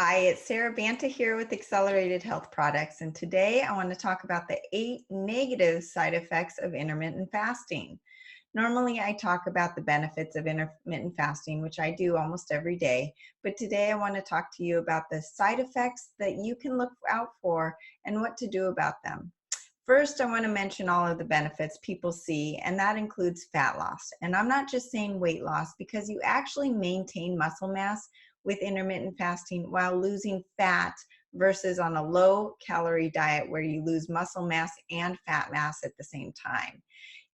Hi, it's Sarah Banta here with Accelerated Health Products, and today I want to talk about the 8 negative side effects of intermittent fasting. Normally, I talk about the benefits of intermittent fasting, which I do almost every day, but today I want to talk to you about the side effects that you can look out for and what to do about them. First, I want to mention all of the benefits people see, and that includes fat loss. And I'm not just saying weight loss because you actually maintain muscle mass with intermittent fasting while losing fat versus on a low calorie diet where you lose muscle mass and fat mass at the same time.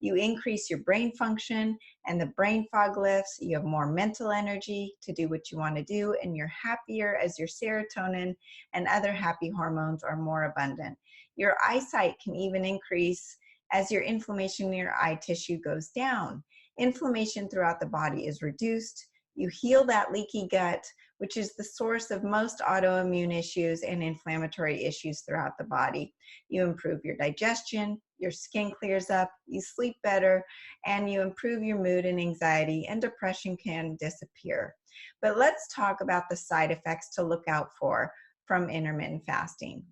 You increase your brain function and the brain fog lifts. You have more mental energy to do what you want to do, and you're happier as your serotonin and other happy hormones are more abundant. Your eyesight can even increase as your inflammation in your eye tissue goes down. Inflammation throughout the body is reduced. You heal that leaky gut, which is the source of most autoimmune issues and inflammatory issues throughout the body. You improve your digestion, your skin clears up, you sleep better, and you improve your mood and anxiety, and depression can disappear. But let's talk about the side effects to look out for from intermittent fasting.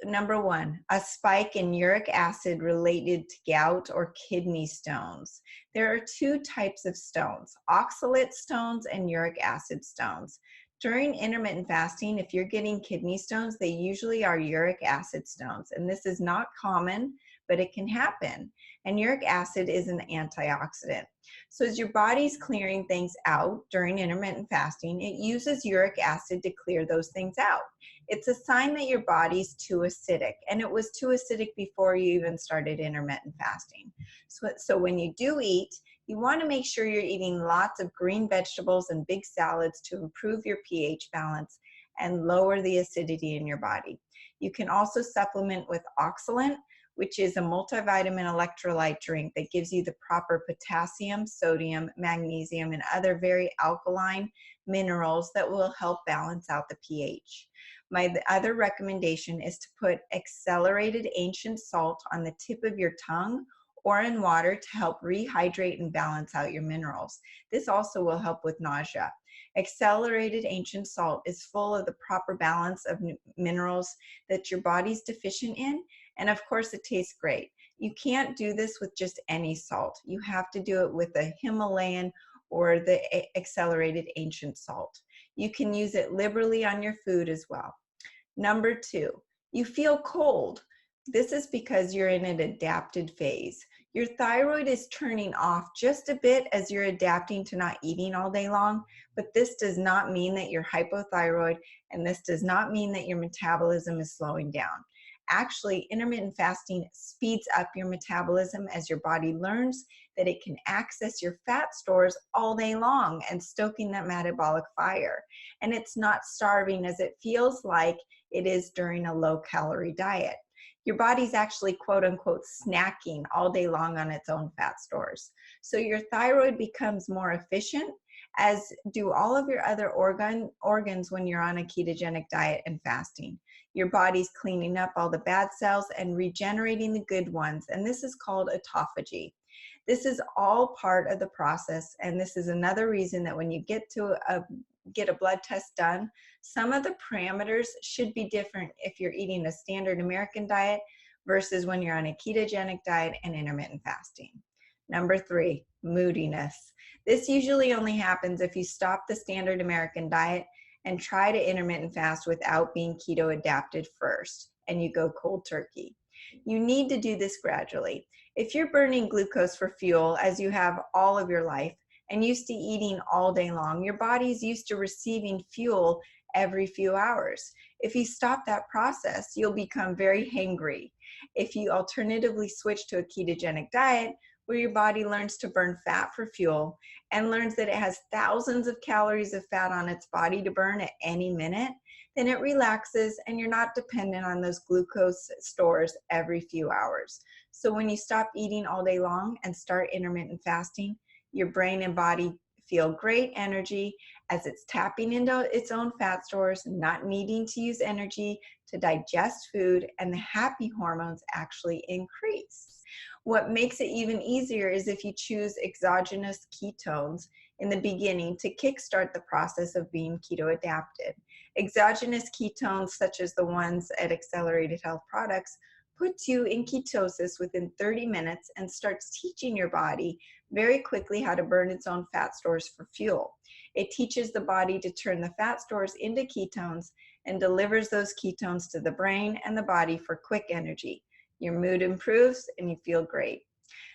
Number one, a spike in uric acid related to gout or kidney stones. There are two types of stones, oxalate stones and uric acid stones. During intermittent fasting, if you're getting kidney stones, they usually are uric acid stones. And this is not common, but it can happen. And uric acid is an antioxidant. So as your body's clearing things out during intermittent fasting, it uses uric acid to clear those things out. It's a sign that your body's too acidic, and it was too acidic before you even started intermittent fasting. So when you do eat, you want to make sure you're eating lots of green vegetables and big salads to improve your pH balance and lower the acidity in your body. You can also supplement with oxalate, which is a multivitamin electrolyte drink that gives you the proper potassium, sodium, magnesium, and other very alkaline minerals that will help balance out the pH. My other recommendation is to put accelerated ancient salt on the tip of your tongue or in water to help rehydrate and balance out your minerals. This also will help with nausea. Accelerated ancient salt is full of the proper balance of minerals that your body's deficient in, and of course it tastes great. You can't do this with just any salt. You have to do it with the Himalayan or the accelerated ancient salt. You can use it liberally on your food as well. Number two, you feel cold. This is because you're in an adapted phase. Your thyroid is turning off just a bit as you're adapting to not eating all day long, but this does not mean that you're hypothyroid, and this does not mean that your metabolism is slowing down. Actually, intermittent fasting speeds up your metabolism as your body learns that it can access your fat stores all day long and stoking that metabolic fire. And it's not starving as it feels like it is during a low-calorie diet. Your body's actually quote unquote snacking all day long on its own fat stores. So your thyroid becomes more efficient, as do all of your other organs when you're on a ketogenic diet and fasting. Your body's cleaning up all the bad cells and regenerating the good ones, and this is called autophagy. This is all part of the process, and this is another reason that when you get a blood test done, some of the parameters should be different if you're eating a standard American diet versus when you're on a ketogenic diet and intermittent fasting. Number three, moodiness. This usually only happens if you stop the standard American diet and try to intermittent fast without being keto adapted first, and you go cold turkey. You need to do this gradually. If you're burning glucose for fuel, as you have all of your life, and used to eating all day long, your body's used to receiving fuel every few hours. If you stop that process, you'll become very hangry. If you alternatively switch to a ketogenic diet, where your body learns to burn fat for fuel and learns that it has thousands of calories of fat on its body to burn at any minute, then it relaxes and you're not dependent on those glucose stores every few hours. So when you stop eating all day long and start intermittent fasting, your brain and body feel great energy as it's tapping into its own fat stores, not needing to use energy to digest food, and the happy hormones actually increase. What makes it even easier is if you choose exogenous ketones in the beginning to kickstart the process of being keto adapted. Exogenous ketones, such as the ones at Accelerated Health Products, puts you in ketosis within 30 minutes and starts teaching your body very quickly how to burn its own fat stores for fuel. It teaches the body to turn the fat stores into ketones and delivers those ketones to the brain and the body for quick energy. Your mood improves and you feel great.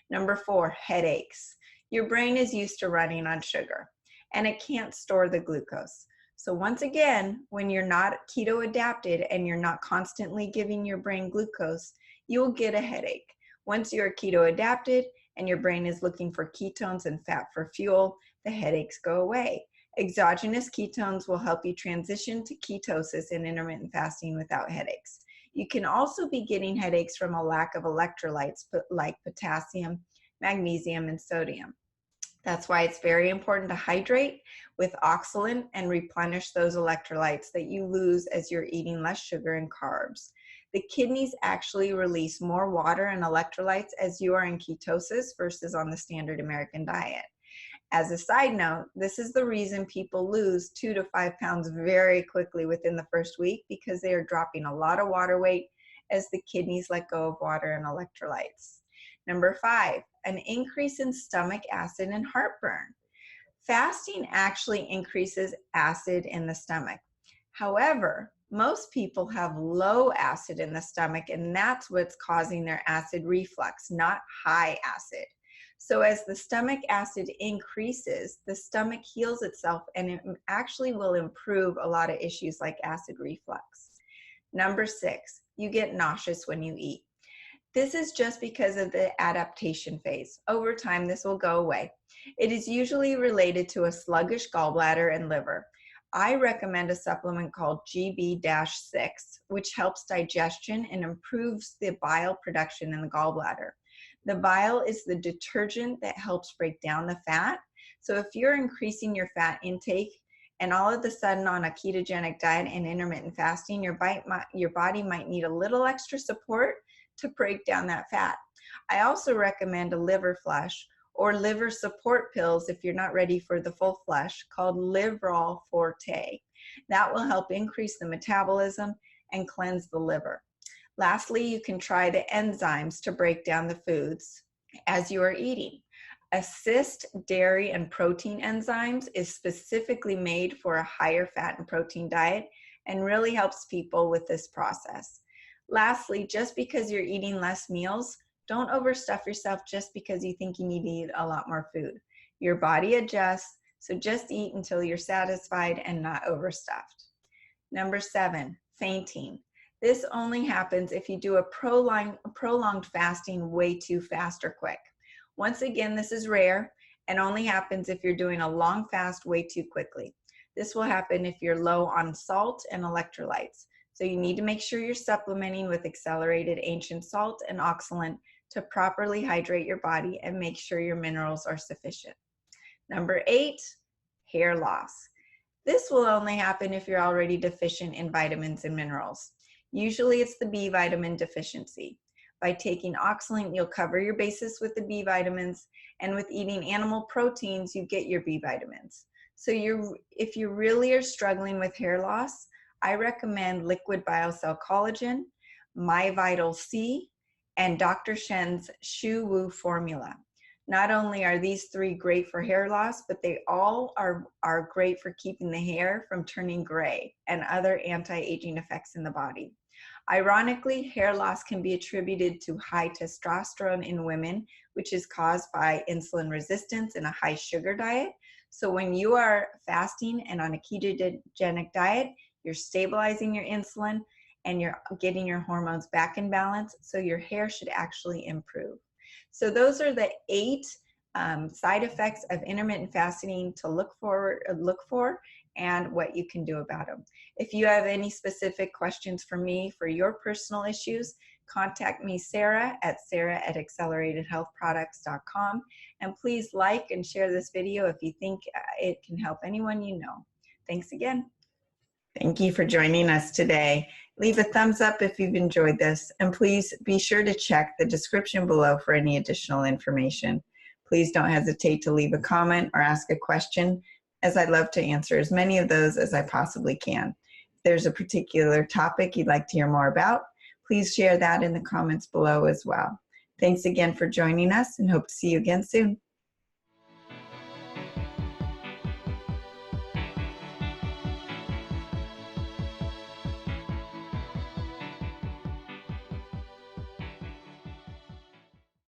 Number 4, headaches. Your brain is used to running on sugar and it can't store the glucose. So once again, when you're not keto adapted and you're not constantly giving your brain glucose, you'll get a headache. Once you're keto adapted and your brain is looking for ketones and fat for fuel, the headaches go away. Exogenous ketones will help you transition to ketosis in intermittent fasting without headaches. You can also be getting headaches from a lack of electrolytes like potassium, magnesium, and sodium. That's why it's very important to hydrate with oxalate and replenish those electrolytes that you lose as you're eating less sugar and carbs. The kidneys actually release more water and electrolytes as you are in ketosis versus on the standard American diet. As a side note, this is the reason people lose 2 to 5 pounds very quickly within the first week, because they are dropping a lot of water weight as the kidneys let go of water and electrolytes. Number 5, an increase in stomach acid and heartburn. Fasting actually increases acid in the stomach. However, most people have low acid in the stomach, and that's what's causing their acid reflux, not high acid. So as the stomach acid increases, the stomach heals itself and it actually will improve a lot of issues like acid reflux. Number 6, you get nauseous when you eat. This is just because of the adaptation phase. Over time, this will go away. It is usually related to a sluggish gallbladder and liver. I recommend a supplement called GB-6, which helps digestion and improves the bile production in the gallbladder. The bile is the detergent that helps break down the fat. So if you're increasing your fat intake and all of a sudden on a ketogenic diet and intermittent fasting, your body might need a little extra support to break down that fat. I also recommend a liver flush or liver support pills if you're not ready for the full flush, called Liverol Forte. That will help increase the metabolism and cleanse the liver. Lastly, you can try the enzymes to break down the foods as you are eating. Assist dairy and protein enzymes is specifically made for a higher fat and protein diet and really helps people with this process. Lastly, just because you're eating less meals, don't overstuff yourself just because you think you need to eat a lot more food. Your body adjusts, so just eat until you're satisfied and not overstuffed. Number 7, fainting. This only happens if you do a prolonged fasting way too fast or quick. Once again, this is rare and only happens if you're doing a long fast way too quickly. This will happen if you're low on salt and electrolytes. So you need to make sure you're supplementing with accelerated ancient salt and oxalate to properly hydrate your body and make sure your minerals are sufficient. Number 8, hair loss. This will only happen if you're already deficient in vitamins and minerals. Usually it's the B vitamin deficiency. By taking oxalate, you'll cover your bases with the B vitamins, and with eating animal proteins, you get your B vitamins. So if you really are struggling with hair loss, I recommend Liquid BioCell Collagen, My Vital C, and Dr. Shen's Shu Wu formula. Not only are these 3 great for hair loss, but they all are great for keeping the hair from turning gray and other anti-aging effects in the body. Ironically, hair loss can be attributed to high testosterone in women, which is caused by insulin resistance and a high sugar diet. So when you are fasting and on a ketogenic diet, you're stabilizing your insulin and you're getting your hormones back in balance, so your hair should actually improve. So those are the 8 side effects of intermittent fasting to look for and what you can do about them. If you have any specific questions for me for your personal issues, contact me, Sarah at accelerated.healthproducts.com. And please like and share this video if you think it can help anyone you know. Thanks again. Thank you for joining us today. Leave a thumbs up if you've enjoyed this, and please be sure to check the description below for any additional information. Please don't hesitate to leave a comment or ask a question, as I'd love to answer as many of those as I possibly can. If there's a particular topic you'd like to hear more about, please share that in the comments below as well. Thanks again for joining us, and hope to see you again soon.